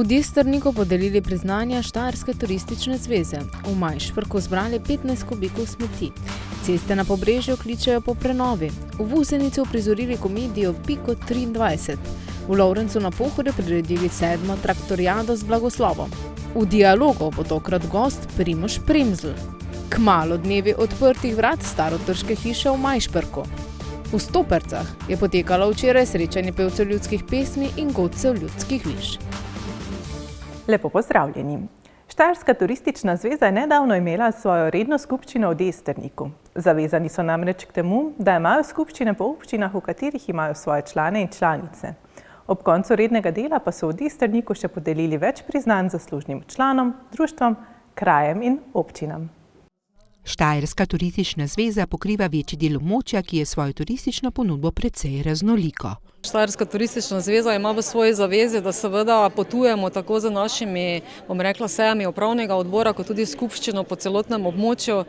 V Destrniku podelili priznanja Štajerske turistične zveze. V Majšperku zbrali 15 kubikov smeti. Ceste na Pobrežju kličejo po prenovi. V Vuzenici uprizorili komedijo Piko 23. V Lovrencu na Pohorju priredili 7. traktoriado z blagoslovom. V Dialogu bo tokrat gost Primož Premzl. Kmalu dnevi odprtih vrat starotrške hiše v Majšperku. V Stopercah je potekalo včeraj srečanje pevcev ljudskih pesmi in godcev ljudskih viž. Lepo pozdravljeni. Štajerska turistična zveza je nedavno imela svojo redno skupščino v Destrniku. Zavezani so namreč k temu, da imajo skupščine po občinah, v katerih imajo svoje člane in članice. Ob koncu rednega dela pa so v Destrniku še podelili več priznanj zaslužnim članom, društvom, krajem in občinam. Štajerska turistična zveza pokriva večji del območja, ki je svojo turistično ponudbo precej raznoliko. Štajerska turistična zveza ima v svoji zavezi, da seveda potujemo tako z našimi, sejami upravnega odbora, kot tudi skupščino po celotnem območju,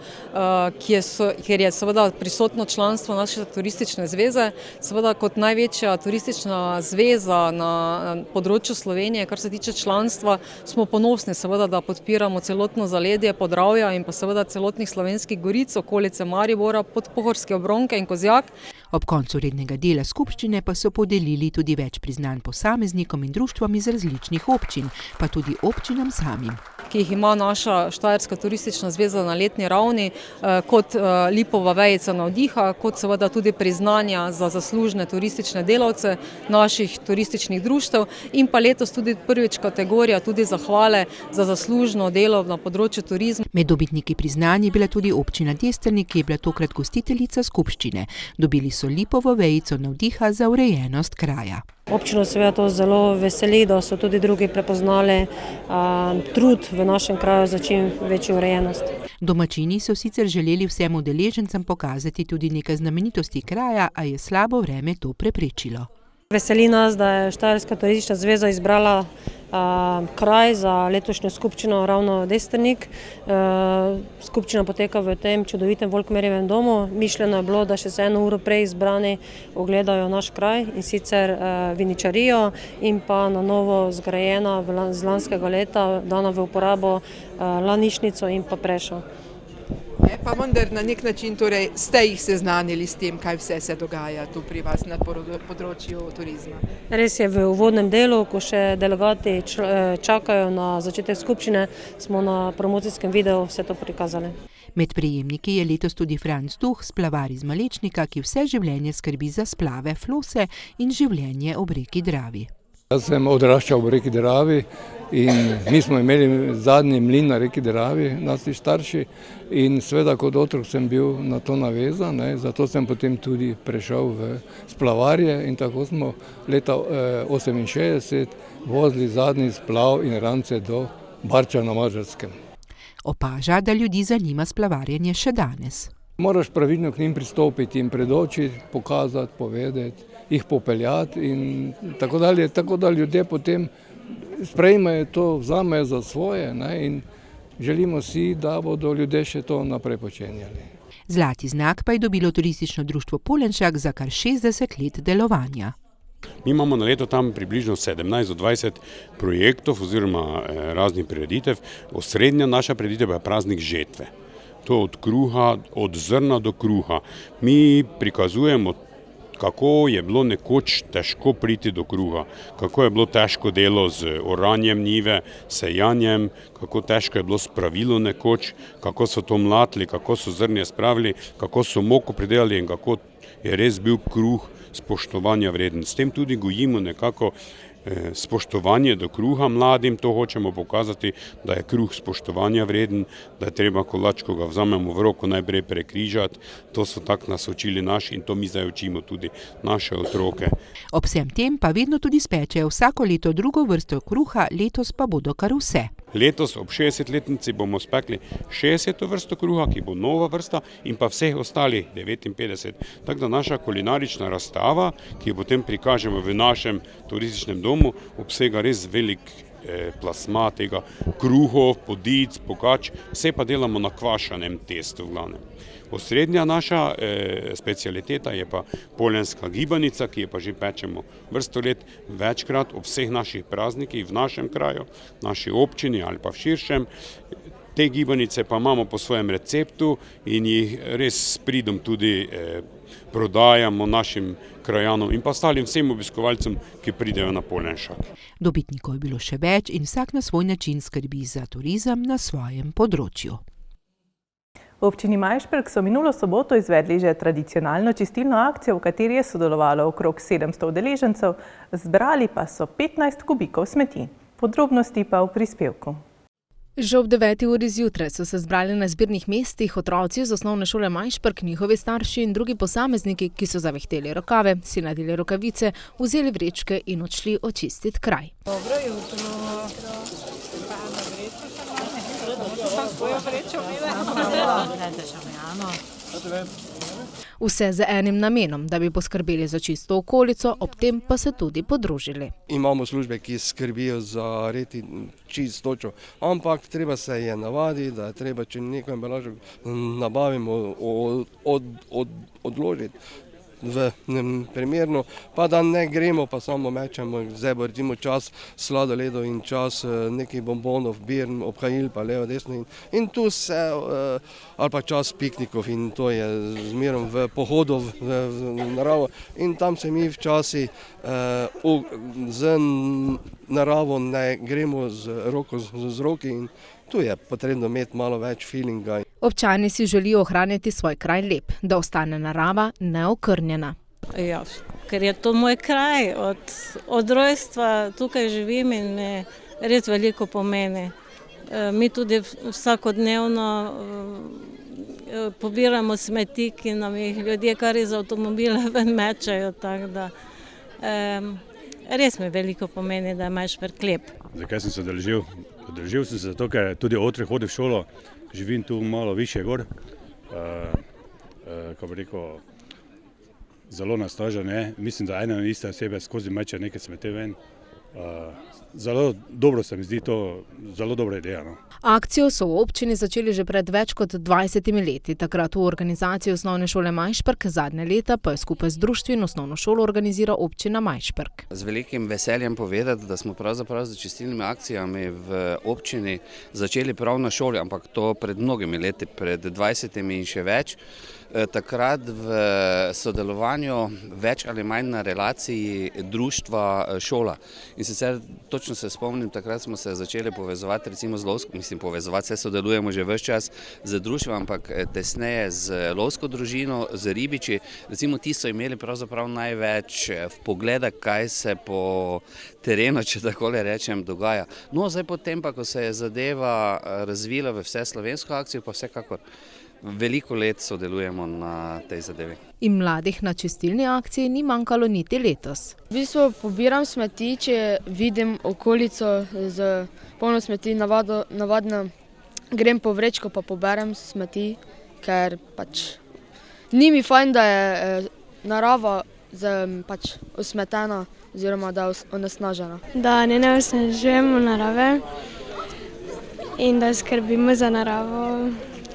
kjer je seveda prisotno članstvo naše turistične zveze. Seveda kot največja turistična zveza na področju Slovenije, kar se tiče članstva, smo ponosni seveda, da podpiramo celotno zaledje Podravja in pa seveda celotnih Slovenskih goric, okolice Maribora, Podpohorske obronke in Kozjak. Ob koncu rednega dela skupščine pa so podelili tudi več priznanj posameznikom in društvom iz različnih občin, pa tudi občinam samim, ki jih ima naša Štajerska turistična zveza na letni ravni, kot lipova vejica navdiha, kot seveda tudi priznanja za zaslužne turistične delavce naših turističnih društev in pa letos tudi prvič kategorija tudi zahvale za zaslužno delo na področju turizma. Med dobitniki priznanj je bila tudi občina Destrnik, ki je bila tokrat gostiteljica skupščine. Dobili so lipovo vejico navdiha za urejenost kraja. Občino seveda to zelo veseli, da so tudi drugi prepoznali trud v našem kraju za čim večjo urejenost. Domačini so sicer želeli vsem udeležencem pokazati tudi nekaj znamenitosti kraja, a je slabo vreme to preprečilo. Veseli nas, da je Štajerska turistična zveza izbrala kraj za letošnjo skupščino ravno Destrnik. Skupščina poteka v tem čudovitem Volkmerjevem domu. Mišljeno je bilo, da še za 1 uro prej izbrani ogledajo naš kraj in sicer viničarijo in pa na novo zgrajena z lanskega leta, dana v uporabo Lanišnico in pa Prešo. Pa vendar na nek način torej ste jih seznanili s tem, kaj vse se dogaja tu pri vas na področju turizma. Res je, v uvodnem delu, ko še delegati čakajo na začetek skupščine, smo na promocijskem videu vse to prikazali. Med prejemniki je letos tudi Franc Duh, splavar iz Malečnika, ki vse življenje skrbi za splave, flose in življenje ob reki Dravi. Jaz sem odraščal ob reki Dravi in mi smo imeli zadnji mlin na reki Dravi, naši starši, in seveda kot otrok sem bil na to navezan, zato sem potem tudi prešel v splavarje in tako smo leta 1968 vozili zadnji splav in rance do Barča na Mađarskem. Opaža, da ljudi zanima splavarjenje še danes. Moraš pravilno k njim pristopiti in predočiti, pokazati, povedati, jih popeljati in tako dalje, tako da ljudje potem sprejmejo to, vzamejo za svoje in želimo si, da bodo ljudje še to naprej počenjali. Zlati znak pa je dobilo turistično društvo Polenšak za kar 60 let delovanja. Mi imamo na leto tam približno 17 do 20 projektov oziroma raznih prireditev. Osrednja naša prireditev je praznik žetve. To od kruha, od zrna do kruha. Mi prikazujemo, kako je bilo nekoč težko priti do kruha, kako je bilo težko delo z oranjem njive, sejanjem, kako težko je bilo spravilo nekoč, kako so to mlatili, kako so zrnje spravili, kako so moko pridelali in kako je res bil kruh spoštovanja vreden. S tem tudi gojimo nekako spoštovanje do kruha mladim, to hočemo pokazati, da je kruh spoštovanja vreden, da je treba kolač, ko ga vzamemo v roko, najprej prekrižati. To so tako nas učili naši in to mi zdaj učimo tudi naše otroke. Ob vsem tem pa vedno tudi spečejo vsako leto drugo vrsto kruha, letos pa bodo kar vse. Letos ob 60-letnici bomo spekli 60. vrsto kruha, ki bo nova vrsta, in pa vseh ostalih 59. Tako da naša kulinarična razstava, ki jo potem prikažemo v našem turističnem domu, obsega res velik plasma tega kruhov, podic, pogač, vse pa delamo na kvašenem testu v glavnem. Osrednja naša specialiteta je pa poljanska gibanica, ki je pa že pečemo vrsto let večkrat ob vseh naših praznikih v našem kraju, naši občini ali pa v širšem. Te gibanice pa imamo po svojem receptu in jih res s pridom tudi prodajamo našim krajanom in pa ostalim vsem obiskovalcem, ki pridejo na Poljanšak. Dobitnikov je bilo še več in vsak na svoj način skrbi za turizem na svojem področju. V občini Majšperk so minulo soboto izvedli že tradicionalno čistilno akcijo, v kateri je sodelovalo okrog 700 udeležencev, zbrali pa so 15 kubikov smeti. Podrobnosti pa v prispevku. Že ob 9. uri zjutraj so se zbrali na zbirnih mestih otroci iz osnovne šole Majšperk, njihovi starši in drugi posamezniki, ki so zavihteli rokave, si nadeli rokavice, vzeli vrečke in odšli očistiti kraj. Dobro jutro. Vse z enim namenom, da bi poskrbeli za čisto okolico, ob tem pa se tudi podružili. Imamo službe, ki skrbijo za red in čistočo, ampak treba se je navaditi, da je treba, če neko embalažo nabavimo, odložiti v primerno, pa da ne gremo, pa samo mečemo, zdaj bo recimo čas sladoledov in čas nekih bombonov, birn, obhajil, pa levo, desno in tu se, ali pa čas piknikov in to je zmerom v pohodu v naravo in tam se mi včasih z naravo ne gremo z roko z roki in tu je potrebno imeti malo več feelinga. Občani si želijo ohranjati svoj kraj lep, da ostane narava neokrnjena. Ja, ker je to moj kraj, od rojstva tukaj živim in me res veliko pomeni. Mi tudi vsakodnevno pobiramo smeti, ki nam jih ljudje kar iz avtomobila ven mečajo, tako da res mi veliko pomeni, da je Majšperk lep. Zakaj sem se udeležil? Udeležil sem se zato, ker tudi otrok hodi v šolo, živim tu malo više gor, kako bi rekel, zelo nasnažen je. Mislim, da ena in ista oseba skozi meče nekaj smeti ven. Zelo dobro se mi zdi to, zelo dobra ideja. No. Akcijo so v občini začeli že pred več kot 20 leti, takrat v organizaciji osnovne šole Majšperk, zadnje leta pa je skupaj z društvi in osnovno šolo organizira občina Majšperk. Z velikim veseljem povedati, da smo pravzaprav z čistilnimi akcijami v občini začeli prav na šoli, ampak to pred mnogimi leti, pred 20 in še več. Takrat v sodelovanju več ali manj na relaciji društva šola. In sicer točno se spomnim, takrat smo se začeli povezovati recimo z lovsko, povezovati, se sodelujemo že ves čas z društvom, ampak tesneje z lovsko družino, z ribiči. Recimo ti so imeli pravzaprav največ vpogleda, kaj se po terenu, če takole rečem, dogaja. No, zdaj potem pa, ko se je zadeva razvila v vse slovensko akcijo, pa vsekakor veliko let sodelujemo na tej zadevi. In mladih na čistilni akciji ni manjkalo niti letos. V bistvu pobiram smeti, če vidim okolico z polno smeti, navadno grem po vrečko pa poberem smeti, ker pač ni mi fajn, da je narava pač osmetena oziroma da je onesnažena. Da ne onesnažujemo narave in da skrbimo za naravo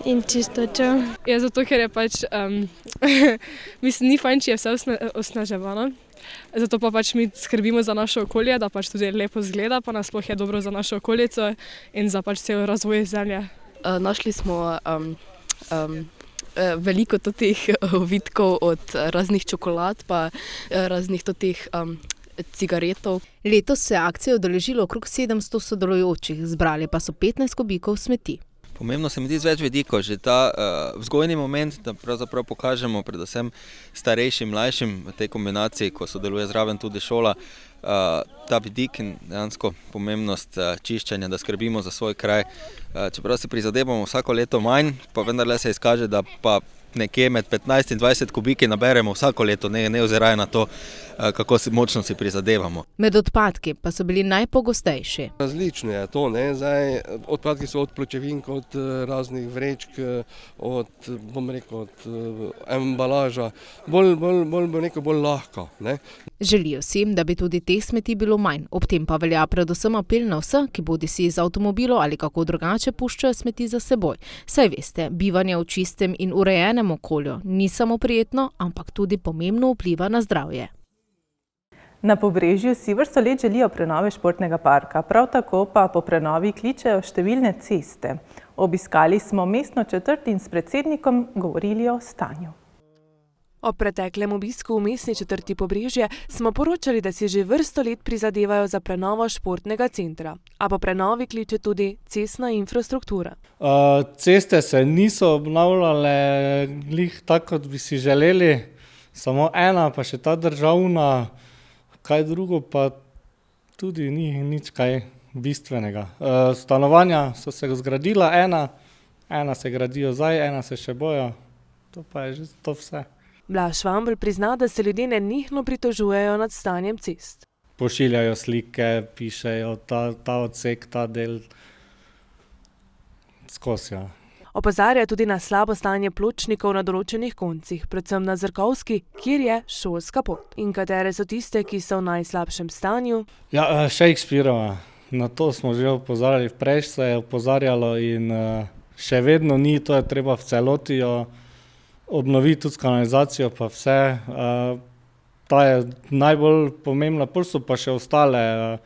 in čistočo. Ja, zato, ker je pač, mislim, ni fajn, če je vse osnaževano. Zato pa pač mi skrbimo za naše okolje, da pač tudi lepo zgleda, pa nasploh je dobro za našo okolico in za pač cel razvoj zemlje. Našli smo veliko teh ovitkov od raznih čokolad pa raznih teh cigaretov. Letos se je akcije udeležilo okrog 700 sodelujočih, zbrali pa so 15 kubikov smeti. Pomembno se mi zdi z več vidikov, že ta vzgojni moment, da pravzaprav pokažemo predvsem starejšim, mlajšim v tej kombinaciji, ko sodeluje zraven tudi šola, ta vidik in dejansko pomembnost čiščenja, da skrbimo za svoj kraj. Čeprav se prizadevamo vsako leto manj, pa vendarle se izkaže, da pa nekje med 15 in 20 kubiki naberemo vsako leto, ne oziraje na to, kako močno si prizadevamo. Med odpadki pa so bili najpogostejši. Različno je to, ne? Zdaj, odpadki so od pločevink, od raznih vrečk, od embalaža, bolj lahko. Ne? Želijo si, da bi tudi teh smeti bilo manj. Ob tem pa velja predvsem apel na vse, ki bodisi iz avtomobilov ali kako drugače puščajo smeti za seboj. Saj veste, bivanje v čistem in urejenem okolju ni samo prijetno, ampak tudi pomembno vpliva na zdravje. Na Pobrežju si vrsto let želijo prenove športnega parka, prav tako pa po prenovi kličejo številne ceste. Obiskali smo mestno četrt in s predsednikom govorili o stanju. O preteklem obisku v mestni četrti Pobrežje smo poročali, da si že vrsto let prizadevajo za prenovo športnega centra, a po prenovi kliče tudi cestna infrastruktura. Ceste se niso obnavljale glih tako, kot bi si želeli, samo ena, pa še ta državna, kaj drugo pa tudi ni nič kaj bistvenega. Stanovanja so se zgradila, ena se gradijo zdaj, ena se še bojo, to pa je že to vse. Blaž Vambl prizna, da se ljudje nenehno pritožujejo nad stanjem cest. Pošiljajo slike, pišejo ta odsek, ta del skozi. Opozarja tudi na slabo stanje pločnikov na določenih koncih, predvsem na Zrkovski, kjer je šolska pot. In katere so tiste, ki so v najslabšem stanju? Ja, Shakespearova. Na to smo že opozarjali, prej se je opozarjalo in še vedno ni, to je treba v celoti obnoviti, tudi kanalizacijo pa vse. Ta je najbolj pomembna, pol so pa še ostale.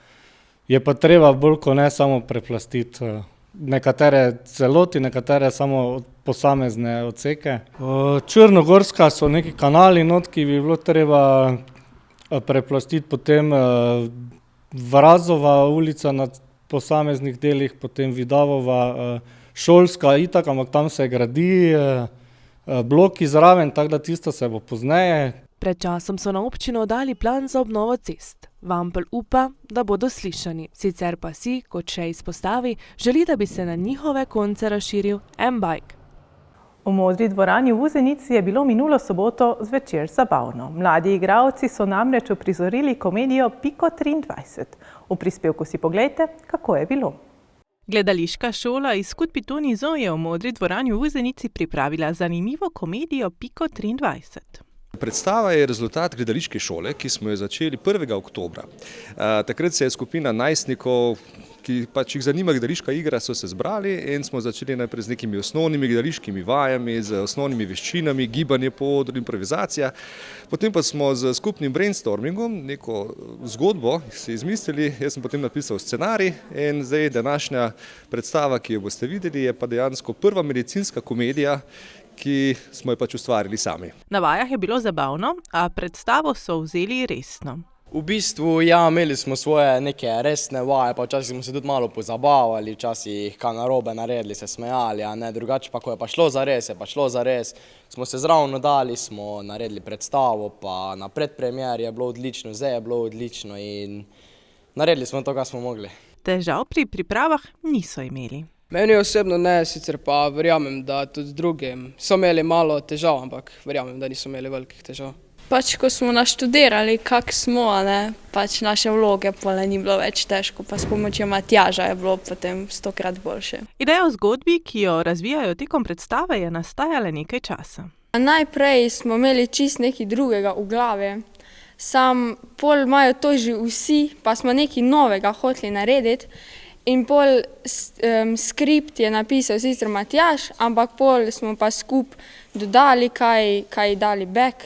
Je pa treba bolj kot ne samo preplastiti. Nekatere celoti, nekatere samo posamezne odseke. Črnogorska so neki kanali not, ki bi bilo treba preplastiti, potem Vrazova ulica na posameznih delih, potem Vidavova, šolska itak, ampak tam se gradi, bloki zraven, tako da tisto se bo pozneje. Pred časom so na občino dali plan za obnovo cest. Vampel upa, da bodo slišani. Sicer pa si, kot še izpostavi, želi, da bi se na njihove konce razširil M-Bike. V Modri dvorani v Vuzenici je bilo minulo soboto zvečer zabavno. Mladi igralci so namreč uprizorili komedijo Piko 23. V prispevku si poglejte, kako je bilo. Gledališka šola iz Kutpitoni Zoo je v Modri dvorani v Vuzenici pripravila zanimivo komedijo Piko 23. Predstava je rezultat gledališke šole, ki smo jo začeli 1. oktobra. Takrat se je skupina najstnikov, ki pač jih zanima gledališka igra, so se zbrali in smo začeli najprej z nekimi osnovnimi gledališkimi vajami, z osnovnimi veščinami, gibanje po odru, improvizacija. Potem pa smo z skupnim brainstormingom neko zgodbo si izmislili, jaz sem potem napisal scenarij in zdaj današnja predstava, ki jo boste videli, je pa dejansko prva medicinska komedija, ki smo jo pač ustvarili sami. Na vajah je bilo zabavno, a predstavo so vzeli resno. V bistvu, ja, imeli smo svoje neke resne vaje, pa včasih smo se tudi malo pozabavali, včasih kaj narobe naredili, se smejali, a ne, drugače pa, ko je pa šlo za res, smo se zravno dali, smo naredili predstavo, pa na predpremieri je bilo odlično, zdaj je bilo odlično in naredili smo to, kar smo mogli. Težav pri pripravah niso imeli. Meni osebno ne, sicer pa verjamem, da tudi drugim so imeli malo težav, ampak verjamem, da niso imeli velikih težav. Pač, ko smo naštudirali, kak smo, ne, pač naše vloge pole ni bilo več težko, pa s pomočjo Matjaža je bilo potem 100-krat boljše. Ideja o zgodbi, ki jo razvijajo tekom predstave, je nastajala nekaj časa. Najprej smo imeli čist nekaj drugega v glavi, sam pol imajo to že vsi, pa smo nekaj novega hoteli narediti. In pol skript je napisal sicer Matjaž, ampak pol smo pa skup dodali kaj dali back.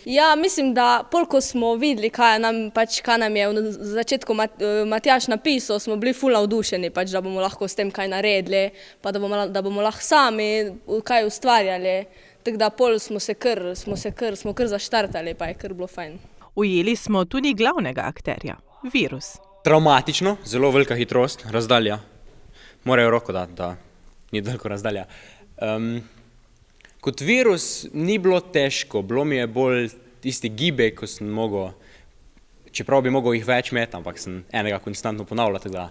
Ja, mislim, da pol ko smo videli, kaj nam je v začetku Matjaž napisal, smo bili ful navdušeni, da bomo lahko s tem kaj naredili, pa da bomo lahko sami kaj ustvarjali. Tako da pol smo kar zaštartali, pa je kar bilo fajn. Ujeli smo tudi glavnega akterja, Virus. Traumatično, zelo velika hitrost, razdalja. Morajo roko dati, da ni daleko razdalja. Kot Virus ni bilo težko, bilo mi je bolj tisti gibe, ko sem mogel, čeprav bi mogel jih več imeti, ampak sem enega konstantno ponavljal, tako da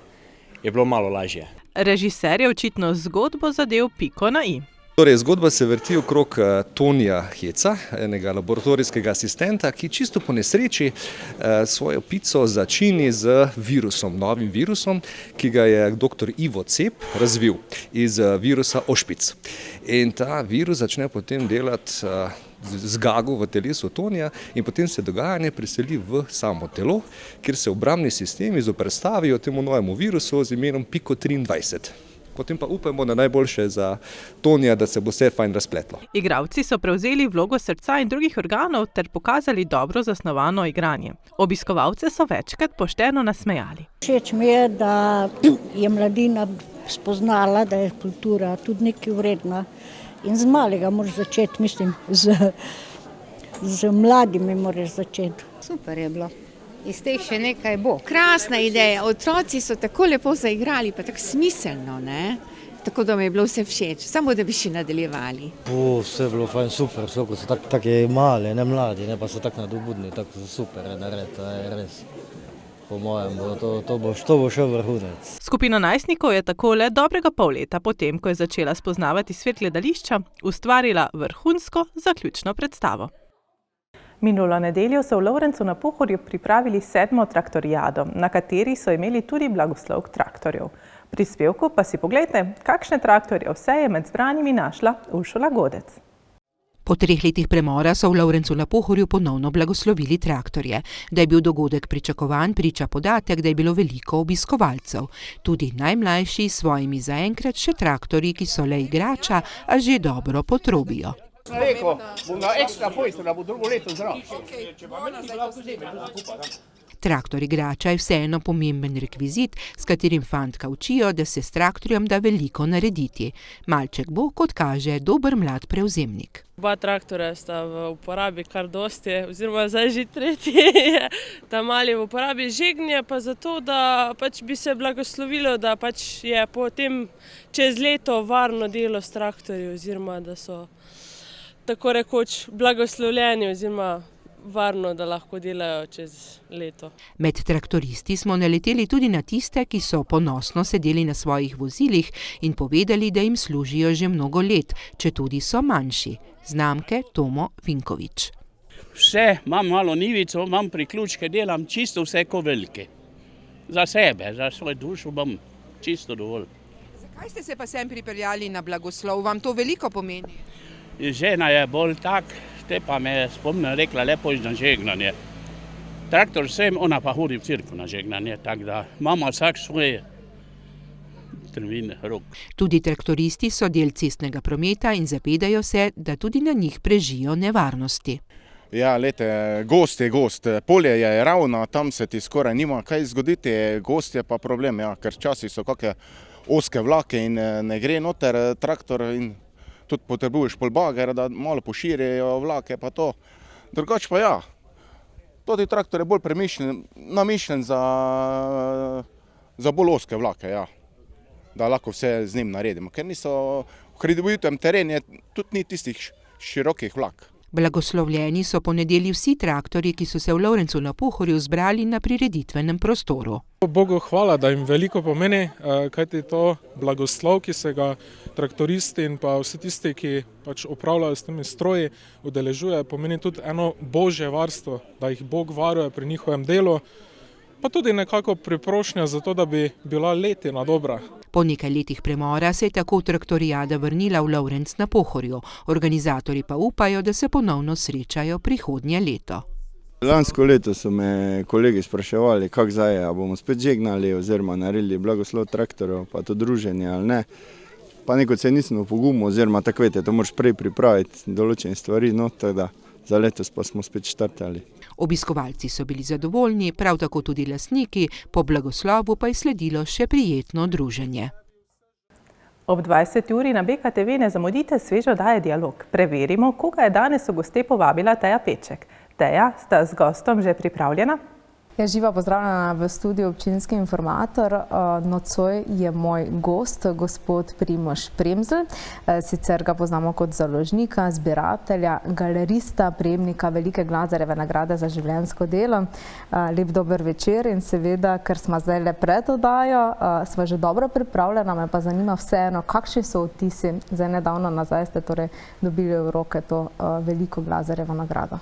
je bilo malo lažje. Režiser je očitno zgodbo zadel piko na i. Torej, zgodba se vrti okrog Tonija Heca, enega laboratorijskega asistenta, ki čisto po nesreči svojo pico začini z virusom, novim virusom, ki ga je dr. Ivo Cep razvil iz virusa ošpic. In ta virus začne potem delati zgago v telesu Tonija in potem se dogajanje preseli v samo telo, kjer se obrambni sistemi zoperstavijo temu novemu virusu z imenom Pico 23. Potem pa upajmo na najboljše za Tonija, da se bo vse fajn razpletlo. Igralci so prevzeli vlogo srca in drugih organov ter pokazali dobro zasnovano igranje. Obiskovalce so večkrat pošteno nasmejali. Všeč mi je, da je mladina spoznala, da je kultura tudi nekaj vredna. In z malega moraš začeti, mislim, z mladimi moraš začeti. Super je bilo. Iz teh še nekaj bo. Krasna ideja. Otroci so tako lepo zaigrali, pa tako smiselno, ne? Tako da mi je bilo vse všeč. Samo da bi še nadaljevali. Vse je bilo fajn, super. So tako mali, ne mladi, ne pa so tako nadobudni, tako super je narediti, res. Po mojem, to bo še vrhunec. Skupina najstnikov je tako le dobrega pol leta potem, ko je začela spoznavati svet gledališča, ustvarila vrhunsko zaključno predstavo. Minulo nedeljo so v Lovrencu na Pohorju pripravili 7. traktorijado, na kateri so imeli tudi blagoslov traktorjev. Pri spevku pa si poglejte, kakšne traktorje vse je med zbranimi našla Uršula Godec. Po 3 letih premora so v Lovrencu na Pohorju ponovno blagoslovili traktorje. Da je bil dogodek pričakovan, priča podatek, da je bilo veliko obiskovalcev. Tudi najmlajši s svojimi zaenkrat še traktorji, ki so le igrača, a že dobro potrobijo. Rekel, bom na ekstra pojstvo, da bo drugo leto zdrav. Traktor igrača je vseeno pomemben rekvizit, s katerim fantka učijo, da se s traktorjem da veliko narediti. Malček bo, kot kaže, dober mlad prevzemnik. Oba traktorja sta v uporabi kar dosti, oziroma zdaj že tretji je ta mali v uporabi. Žegnje pa zato, da pač bi se blagoslovilo, da pač je potem čez leto varno delo s traktorji, oziroma da so tako rekoč blagoslovljeni, oziroma varno, da lahko delajo čez leto. Med traktoristi smo naleteli tudi na tiste, ki so ponosno sedeli na svojih vozilih in povedali, da jim služijo že mnogo let, četudi so manjši. Znamke Tomo Vinkovič. Vse, imam malo nivico, imam priključke, delam čisto vse ko velike. Za sebe, za svoj dušo imam čisto dovolj. Zakaj ste se pa sem pripeljali na blagoslov? Vam to veliko pomeni? Žena je bolj tak, te pa me je spomnila, rekla, lepo je na žegnanje. Traktor sem, ona pa hodi v cirku na žegnanje, tako da imamo vsak svoje termine rok. Tudi traktoristi so del cestnega prometa in zavedajo se, da tudi na njih prežijo nevarnosti. Ja, lete, gost je gost, polje je ravno, tam se ti skoraj nima kaj zgoditi, gost je pa problem, ja, ker včasih so kakšne ozke vlake in ne gre noter traktor in tudi potrebuješ polbager, da malo poširijo vlake pa to. Drugače pa ja, toti traktor je bolj namišljen za bolj ozke vlake, ja, da lahko vse z njim naredimo, ker niso v hribovitemu terenu tudi ni tistih širokih vlak. Blagoslovljeni so po nedelji vsi traktorji, ki so se v Lovrencu na Pohorju zbrali na prireditvenem prostoru. Bogu hvala, da jim veliko pomeni, kajti to blagoslov, ki se ga traktoristi in pa vsi tisti, ki pač upravljajo s temi stroji, udeležuje, pomeni tudi eno božje varstvo, da jih Bog varuje pri njihovem delu, pa tudi nekako priprošnja za to, da bi bila letina dobra. Po nekaj letih premora se je tako traktorijada vrnila v Lovrenc na Pohorju. Organizatorji pa upajo, da se ponovno srečajo prihodnje leto. Lansko leto so me kolegi spraševali, kako zdaj je, a bomo spet žegnali oziroma naredili blagoslov traktorjev, pa to druženje ali ne. Pa nekaj se nismo pogumili, oziroma tako vete, to moraš prej pripraviti določene stvari, no, tako da za letos pa smo spet štartali. Obiskovalci so bili zadovoljni, prav tako tudi lastniki, po blagoslovu pa je sledilo še prijetno druženje. Ob 20. uri na BKTV ne zamudite sveže oddaje Dialog. Preverimo, koga je danes v goste povabila Teja Peček. Teja, sta z gostom že pripravljena? Ja, živa pozdravljena v studiu občinski informator. Nocoj je moj gost, gospod Primož Premzl. Sicer ga poznamo kot založnika, zbiratelja, galerista, prejemnika velike Glazerjeve nagrade za življenjsko delo. Lep dober večer in seveda, ker smo zdaj le pred oddajo, sva že dobro pripravljena, me pa zanima vseeno, kakšni so vtisi. Zdaj nedavno nazaj ste torej dobili v roke to veliko Glazerjevo nagrado.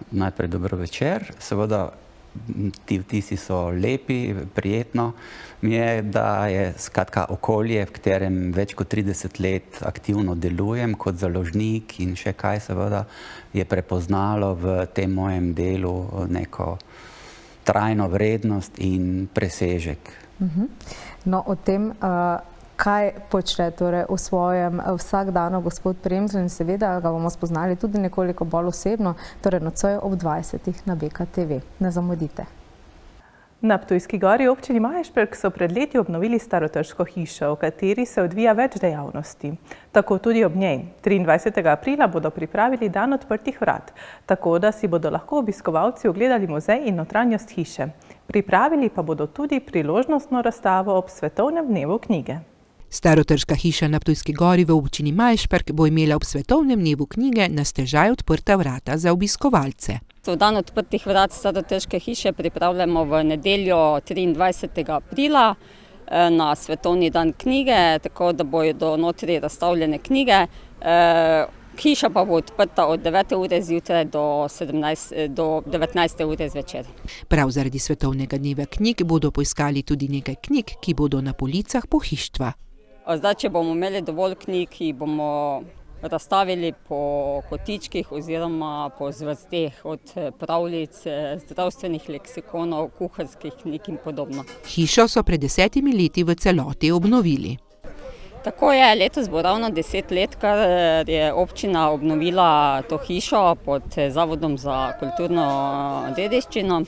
Najprej dober večer, seveda ti vtisi so lepi, prijetno mi je, da je skratka okolje, v katerem več kot 30 let aktivno delujem kot založnik in še kaj seveda je prepoznalo v tem mojem delu neko trajno vrednost in presežek. No, o tem, kaj počne torej v svojem vsakdanu gospod Premzl in seveda ga bomo spoznali tudi nekoliko bolj osebno, torej nocoj ob 20. na BKTV. Ne zamudite. Na Ptujski gori občini Majšperk so pred leti obnovili starotrško hišo, v kateri se odvija več dejavnosti. Tako tudi ob njej. 23. aprila bodo pripravili dan odprtih vrat, tako da si bodo lahko obiskovalci ogledali muzej in notranjost hiše. Pripravili pa bodo tudi priložnostno razstavo ob Svetovnem dnevu knjige. Starotrška hiša na Ptujski gori v občini Majšperk bo imela ob Svetovnem dnevu knjige na stežaj odprta vrata za obiskovalce. Dan odprtih vrat Starotrške hiše pripravljamo v nedeljo 23. aprila na Svetovni dan knjige, tako da bodo notri razstavljene knjige. Hiša pa bo odprta od 9. ure zjutraj do 19. ure zvečer. Prav zaradi Svetovnega dneva knjig bodo poiskali tudi nekaj knjig, ki bodo na policah pohištva. Zdaj, če bomo imeli dovolj knjig, jih bomo razstavili po kotičkih oziroma po zvrsteh, od pravljic, zdravstvenih leksikonov, kuharskih knjig in podobno. Hišo so pred 10 leti v celoti obnovili. Tako je, letos bo ravno 10 let, kar je občina obnovila to hišo pod Zavodom za kulturno dediščino.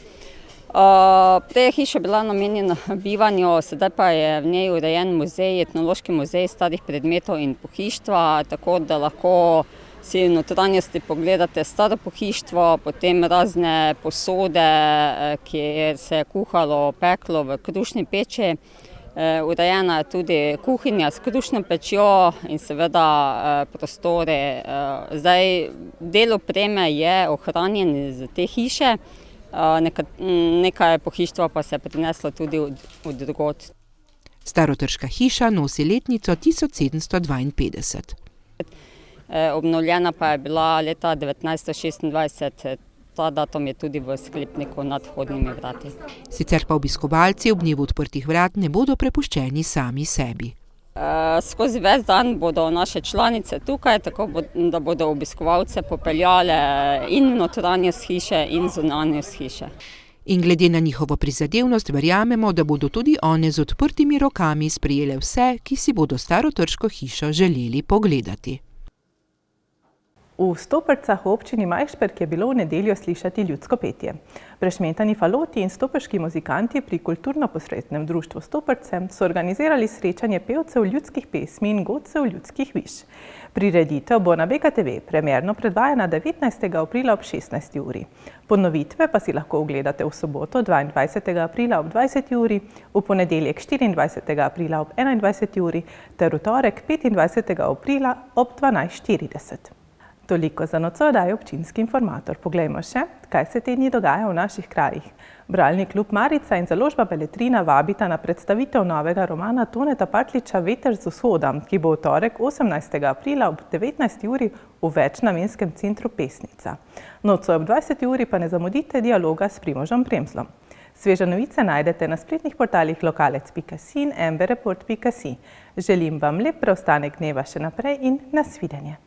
Prej je hiša bila namenjena bivanju, sedaj pa je v njej urejen muzej, etnološki muzej starih predmetov in pohištva, tako da lahko si v notranjosti pogledate staro pohištvo, potem razne posode, kjer se je kuhalo, peklo v krušni peči. Urejena je tudi kuhinja s krušno pečjo in seveda prostore. Zdaj, del opreme je ohranjen iz te hiše. Nekaj pohištva pa se je prineslo tudi od drugod. Starotrška hiša nosi letnico 1752. Obnovljena pa je bila leta 1926. Ta datum je tudi v sklepniku nad vhodnimi vrati. Sicer pa obiskovalci ob dnevu odprtih vrat ne bodo prepuščeni sami sebi. Skozi ves dan bodo naše članice tukaj, tako da bodo obiskovalce popeljale in v notranjost hiše in zunanjost hiše. In glede na njihovo prizadevnost verjamemo, da bodo tudi one z odprtimi rokami sprejele vse, ki si bodo starotrško hišo želeli pogledati. V Stopercah v občini Majšperk je bilo v nedeljo slišati ljudsko petje. Prešmetani faloti in stoperški muzikanti pri kulturno-posvetnem društvu Stoperce so organizirali srečanje pevcev ljudskih pesmi in godcev ljudskih viš. Prireditev bo na BKTV premierno predvajana 19. aprila ob 16. uri. Ponovitve pa si lahko ogledate v soboto 22. aprila ob 20. uri, v ponedeljek 24. aprila ob 21. uri ter v torek 25. aprila ob 12:40. Toliko za nocoj oddaje občinski informator. Poglejmo še, kaj se te dni dogaja v naših krajih. Bralni klub Marica in založba Beletrina vabita na predstavitev novega romana Toneta Partljiča Veter z vzhoda, ki bo v torek 18. aprila ob 19. uri v večnamenskem centru Pesnica. Nocoj ob 20. uri pa ne zamudite dialoga s Primožem Premzlom. Sveže novice najdete na spletnih portalih lokalec.si in mbreport.si. Želim vam lep preostanek dneva še naprej in nasvidenje.